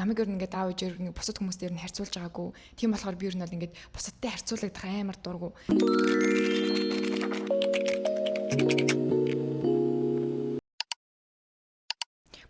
намайг ер нь ингээд аав ээжээр нэг бусад хүмүүсээр нь харьцуулж байгаагүй. Тийм болохоор би ер нь бол ингээд бусадтай харьцуулагдах амар дургу.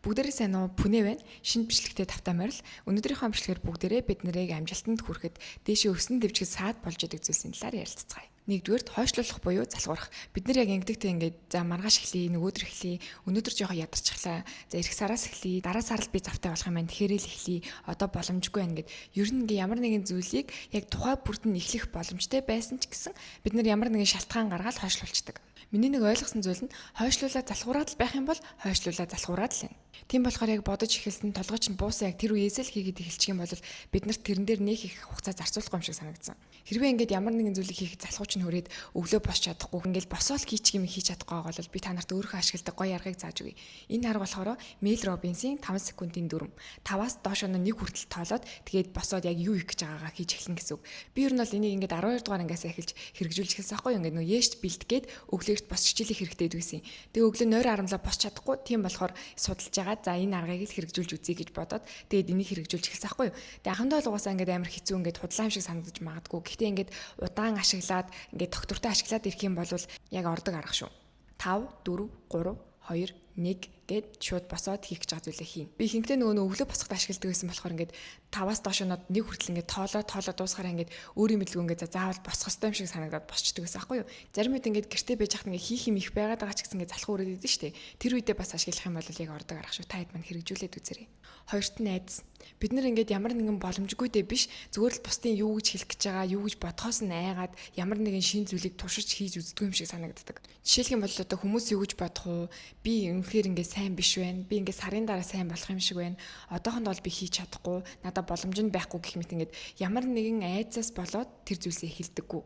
Бүгдээрээ сайн уу? Пүнэ байна. Шинэ бичлэгтэй тавтай морил. Өнөөдрийнхөө бичлэгээр бүгдээрээ бид нарыг амжилтанд хүрэхэд дээшээ өснө дэвчгэд саад болж идэг зүйлсийн талаар ярилцгаая. Нэгдүгээрт хойшлуулах буюу залхуурах. Бид нар яг ингэдэгтэй ингээд за маргааш эхлэе, нөгөөдөр эхлэе, өнөөдөр жоохон ядарчихлаа. За эх сараас эхлэе, дараа сард би завтай болох юм байна. Тэгэхээр л эхлэе. Одоо боломжгүй байна гэд. Ер нь ингээ ямар нэгэн зүйлийг яг тухай бүрд нь эхлэх боломжтой байсан ч гэсэн бид нар ямар нэгэн шалтгаан гаргаад хойшлуулцдаг. Миний нэг ойлгосон зүйл нь хойшлуулаад залхуураад л байх юм бол хойшлуулаад залхуураад л байна. Тийм болохоор яг бодож эхэлсэн толгой чинь буусаа яг тэр үеэс л хийгээд эхэлчих юм бол бид нарт тэрэн дээр нэг их хугацаа зарцуулахгүй юм шиг санагдсан. Хэрвээ ингээд ямар нэгэн зүйлийг хийх залхууч нь хүрээд өглөө босч чадахгүй ингээд босоол хийчих юм хийж чадахгүй байгаа бол би та нарт өөрийнхөө ашигладаг гоё аргыг зааж өгье. Энэ арга болохоор Мэл Робинсийн 5 секундын дүрм. 5-аас доош нь 1 хүртэл тоолоод тэгээд босоод яг юу хийх гэж байгаагаа хийж эхлэн гэсэн үг. Би ер нь бол энийг ингээд 12 дугаар ангиас эхэлж хэрэгжүүлж эхэлсэн байхгүй юу? Ингээд нөө яшт бэлтгээд өглөөрт босч хичээлээ хэрэгтэй дүүсэн. Тэгээ өглөө нойр харамлаа босч чадахгүй. Тийм болохоор судалж байгаа. За энэ аргыг л хэрэгжүүлж үзье гэж бодоод тэгээд энийг хэрэгжүүлж эхэлсэн байхгүй юу? Тэгээ анхандаа бол угаасаа ингээд амар хэцүү ингээд худлаан шиг санагдаж магадгүй. Гэхдээ ингээд удаан ашиглаад ингээд доктортой ашиглаад ирэх юм бол яг ордог арга шүү. 5 4 3 2 1 гэд шууд босоод хийх гэж байгаа зүйлээ хийн. Би ихэнхдээ нөгөө өглөө босоход ашигладаг байсан болохоор ингээд 5-аас доошонод 1 хүртэл ингээд тоолоод дуусахаараа ингээд өөрийн мэдлгүй ингээд заавал босох ёстой юм шиг санагдаад босчдөг байсан аахгүй юу. Зарим үед ингээд гэртээ байж хахад ингээд хийх юм их байгаад байгаа ч гэсэн ингээд залхуу өрөөд идэв штэ. Тэр үедээ бас ашиглах юм бол яг ордог арга шүү. Та хэд мань хэрэгжүүлээд үзээрэй. Хоёрт нь айдас. Бид нар ингээд ямар нэгэн боломжгүйдээ биш зүгээр л бусдын юу гэж хэлэх гэж байгаа, юу гэж бодхоос нь айгаад ямар нэгэн шин зүйлийг туршиж хийж үздэг юм шиг санагддаг. Жишээлх юм бол одоо хүмүүс юу гэж бодох уу? Би үнэхээр ингээд сайн биш байна. Би ингээд сарын дараа сайн болох юм шиг байна. Одоохонд бол би хийж чадахгүй. Надад боломж нь байхгүй гэх мэт ингээд ямар нэгэн айцаас болоод тэр зүйлсээ эхэлдэггүй.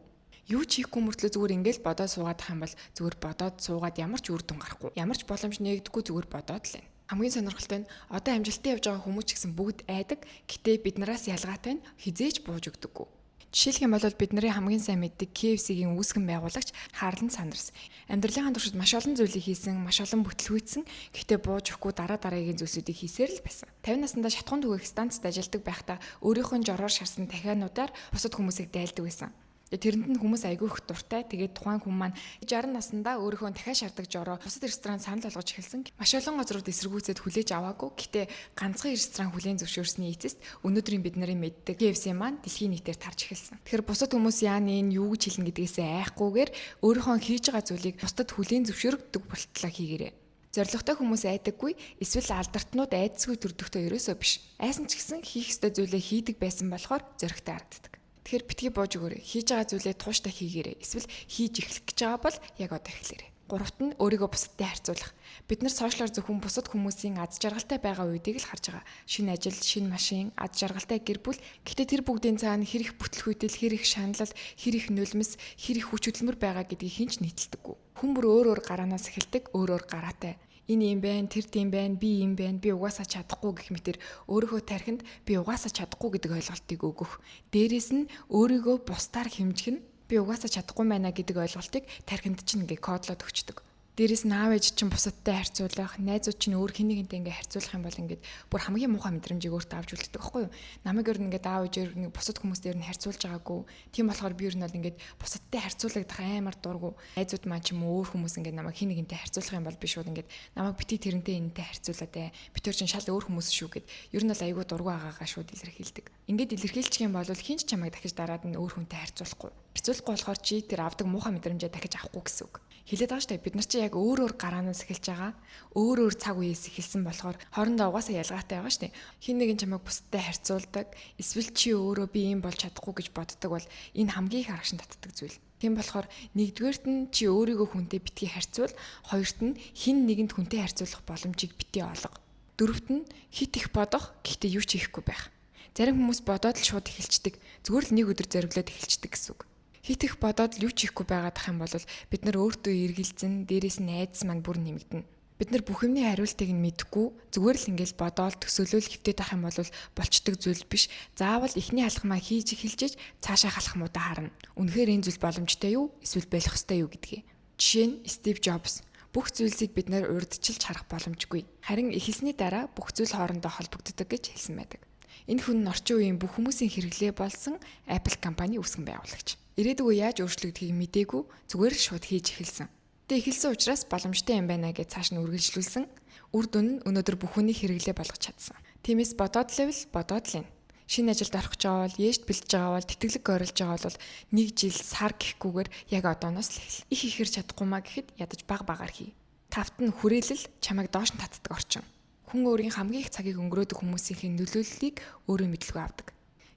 Юу ч хийхгүй мөртлөө зүгээр ингээд бодоод суугаад ах юм бол зүгээр бодоод суугаад ямар ч үр дүн гарахгүй. Ямар ч боломж нээгдэхгүй зүгээр бодоод л байна. Хамгийн сонирхолтой нь одоо амжилттай явж байгаа хүмүүс ч гэсэн бүгд айдаг. Гэтэ биднээс ялгаатай нь хизээж бууж өгдөггүй. Жишээлх юм бол бидний хамгийн сайн мэддэг KFC-гийн үүсгэн байгуулагч Харлан Сандерс амьдралынхаа туршид маш олон зүйлийг хийсэн, маш олон бүтлгүйцсэн. Гэхдээ бууж өгөхгүй дараагийн зүйлсүүдийг хийсээр л байсан. 50 наснда шатхуун түгээх станцад ажилладаг байхдаа өөрийнхөө жороор шарсан дахиануудаар бусад хүмүүсийг дайлдаг байсан. Тэрэнд нь хүмүүс айгүй их дуртай. Тэгээд тухайн хүн маань 60 наснда өөрийнхөө дахиад шаарддаг жороо бусад ресторан санал болгож эхэлсэн. Маш олон газрууд эсэргүүцээд хүлээж аваагүй. Гэтэ ганцхан ресторан хүлээн зөвшөөрсний эцэст өнөөдрийн бидний мэддэг KFC маань дэлхийн нийтээр тарж эхэлсэн. Тэгэхээр бусад хүмүүс яаны энэ юу гэж хэлнэ гэдгээсээ айхгүйгээр өөрийнхөө хийж байгаа зүйлийг бусдад хүлээн зөвшөөрөгдөг болтлоо хийгээрэй. Зоригтой хүмүүс айдаггүй, эсвэл алдартнууд айдсгүй төрдөгтэй ерөөсөө биш. Айсан ч гэсэн хийх ёстой зүйлээ хийдэг байсан болохоор зоригтой харагддаг. Тэгэхээр битгий бууж өгөөрэй. Хийж байгаа зүйлээ тууштай хийгээрэй. Эсвэл хийж эхлэх гэж байгаа бол яг одоо эхлээрэй. Гуравт нь өөрийгөө бусадтай харьцуулах. Бид нар сошиалар зөвхөн бусад хүмүүсийн аз жаргалтай байгаа үедийг л харж байгаа. Шинэ ажил, шинэ машин, аз жаргалтай гэр бүл. Гэхдээ тэр бүгдийн цаана хэр их бүтлгүйтэл, хэр их шаналл, хэр их нулимс, хэр их хүч хөдөлмөр байгаа гэдгийг хэн ч нийтэлдэггүй. Хүн бүр өөр гараанаас эхэлдэг, өөр гараатай. Энэ юм байна, тэр тийм байна, би юм байна, би угаасаа чадахгүй гэх мэтэр өөрийнхөө тархинд би угаасаа чадахгүй гэдэг ойлголтыг өгөх. Дээрээс нь өөрийгөө бусдаар хэмжих нь би угаасаа чадахгүй байна гэдэг ойлголтыг тархинд чинь ингээ кодлоод өгчдөг. Дээрээс нь аав ээж чинь бусадтай харьцуулах, найзууд чинь өөр хинэгэнтэй ингээ харьцуулах юм бол ингээд бүр хамгийн муухай мэдрэмжийг өөртөө авч үлддэг байхгүй юу? Намайг ер нь ингээд аав ээжээр нэг бусад хүмүүсээр нь харьцуулж байгаагүй. Тийм болохоор би ер нь бол ингээд бусадтай харьцуулагдах амар дургу. Найзууд маань ч юм уу өөр хүмүүс ингээд намайг хинэгэнтэй харьцуулах юм бол би шууд ингээд намайг бити тэрнтэй энэтэй харьцуулаад би тэр чинь шал өөр хүмүүс шүү гэд ер нь бол айгүй дургу агаагаа шууд илэрхийлдэг. Ингээд илэрхийлчих юм бол хин ч чамайг дахиж дараад нь өөр хүнтэй харьцуулахгүй. Харьцуулахгүй болохоор чи тэр авдаг муухай мэдрэмжээ дахиж авахгүй гэсэн үг. Хэлээд байгаа шүү дээ. Бид нар чи яг өөр гараанаас эхэлж байгаа. Өөр цаг үеэс эхэлсэн болохоор хоорондоо угаасаа ялгаатай байгаа шүү дээ. Хин нэгэн чамайг бусдад харьцуулдаг. Эсвэл чи өөрөө би юм болж чадахгүй гэж боддог бол энэ хамгийн их аргашин татдаг зүйл. Тийм болохоор нэгдүгээрт нь чи өөрийгөө хүнтэй битгий харьцуул, хоёрт нь хин нэгэнд хүнтэй харьцуулах боломжийг битгий олго. Дөрөвт нь хит их бодох, гэхдээ юу ч хийхгүй байх. Зарим хүмүүс бодоод л шууд эхэлцдэг. Зүгээр л нэг өдөр зориглоод эхэлцдэг гэсэн үг. Хит их бодоод л юу ч хийхгүй байгаад ах юм бол бид нар өөртөө эргэлзэн, дээрээс нь айдас маань бүр нэмэгдэнэ. Бид нар бүх юмны хариултыг нь мэдэхгүй зүгээр л ингээл бодоол төсөөлөл хөвтөд ах юм бол болчдөг зүйл биш. Заавал эхний алхмаа хийж эхэлжиж цаашаа халахмуудаа харна. Үнэхээр энэ зүйл боломжтой юу? Эсвэл болох ёстой юу гэдгийг. Жишээ нь Стив Джобс. Бүх зүйлсийг бид нар урьдчилж харах боломжгүй. Харин эхэлсний дараа бүх зүйл хоорондоо холбогддог гэж хэлсэн байдаг. Энэ хүн нь орчин үеийн бүх хүмүүсийн хэрэглээ болсон Apple компани үүсгэн байгуулагч. Ирээдүг үе яаж өөрчлөгдөхийг мэдээгүй зүгээр л шууд хийж эхэлсэн. Тэ эхэлсэн учраас боломжтой юм байна гэж цааш нь үргэлжлүүлсэн. Үр дүн нь өнөөдөр бүх хүний хэрэглээ болгож чадсан. Тиймээс бодоод л байна. Шинэ ажилд орох гэж байгаа бол, ээжд бэлдэж байгаа бол, тэтгэлэг ойрлож байгаа бол 1 жил сар гэхгүйгээр яг одооноос л эхэл. Их ихэр чадахгүй маа гэхэд ядаж багаар хий. Тавт нь хүрээлэл чамайг доош нь татдаг орчин. Хүн өөрийн хамгийн их цагийг өнгөрөөдөг хүмүүсийн нөлөөллийг өөрөө мэдлгүй авдаг.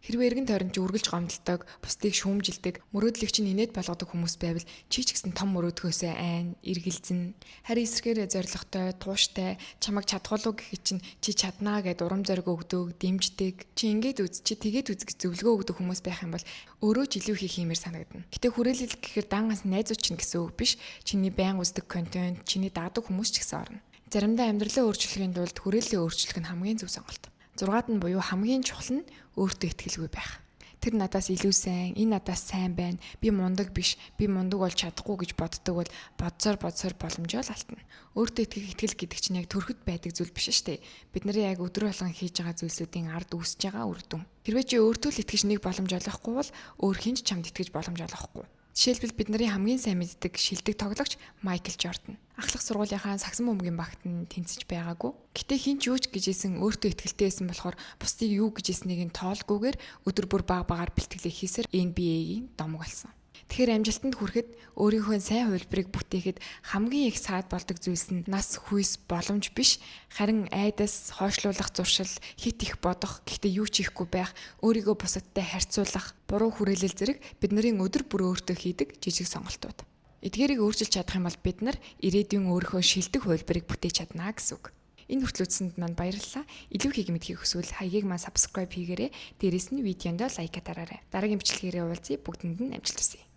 Хэрвээ эргэн тойронд үргэлж гомдолдог, бусдыг шүүмжилдэг, мөрөөдлөгч нь инээд болгодог хүмүүс байвал чи ч гэсэн том мөрөөдгөөсөө айн, эргэлзэн, харин эсрэгээр зоригтой, тууштай, чамайг чадхуулуу гэхэд чинь чи чаднаа гэд урам зориг өгдөг, дэмждэг, чи ингээд үз, чи тэгээд үз гэж зөвлөгөө өгдөг хүмүүс байх юм бол өөрөө ч илүү хийх юмэр санагдана. Гэтэ хүрээлэл гэхээр даангаас найзууд чинь гэсэн үг биш. Чиний байн үздэг контент, чиний даадаг хүмүүс ч гэсэн орно. Заримдаа амьдралаа өөрчлөхийн тулд хүрээллээ өөрчлөх нь хамгийн зөв сонголт. 6-ад нь буюу хамгийн чухал нь өөртөө итгэлгүй байх. Тэр надаас илүү сайн, энэ надаас сайн байна, би мундаг биш, би мундаг болж чадахгүй гэж боддог бол бодсоор боломжоо л алтна. Өөртөө итгэл гэдэг чинь яг төрөхөд байдаг зүйл биш шүү дээ. Бид нарын яг өдөр болгон хийж байгаа зүйлсүүдийн ард үүсэж байгаа үр дүн. Хэрвээ чи өөртөө л итгэж нэг боломж олохгүй бол өөр хинч чамд итгэж боломж олохгүй. Жишээлбэл бид нарын хамгийн сайн мэддэг шилдэг тоглогч Майкл Жордан. Ахлах сургуулийнхаа сагсан бөмбөгийн багт нь тэнцэж байгаагүй. Гэтэ хинч юу ч гэжсэн өөртөө ихтэй байсан болохоор бусдыг юу гэжсэнийг нь тоолгүйгээр өдөр бүр багаар бэлтгэлээ хийсээр NBA-ийн домог болсон. Тэгэхээр амжилтанд хүрэхэд өөрийнхөө сайн хувилбарыг бүтээхэд хамгийн их саад болдог зүйлс нь нас хүйс боломж биш, харин айдас, хойшлуулах зуршил, хит их бодох, гэхдээ юу ч хийхгүй байх, өөрийгөө бусадтай харьцуулах, буруу хүрээлэл зэрэг бидний өдөр бүр өөртөө хийдэг жижиг сонголтууд. Эдгээрийг өөрчилж чадах юм бол бид нар ирээдүйн өөрийнхөө шилдэг хувилбарыг бүтээж чадна гэсэн үг. Энэ хүртэл үзсэнд манд баярлалаа. Илүү хийх мэдхийг хүсвэл хаягийг маань subscribe хийгээрэй. Дээрээс нь видеонд лайк дараарай. Дараагийн бичлэгээрээ уулзъя. Бүгдэнд нь амжилт хүсье.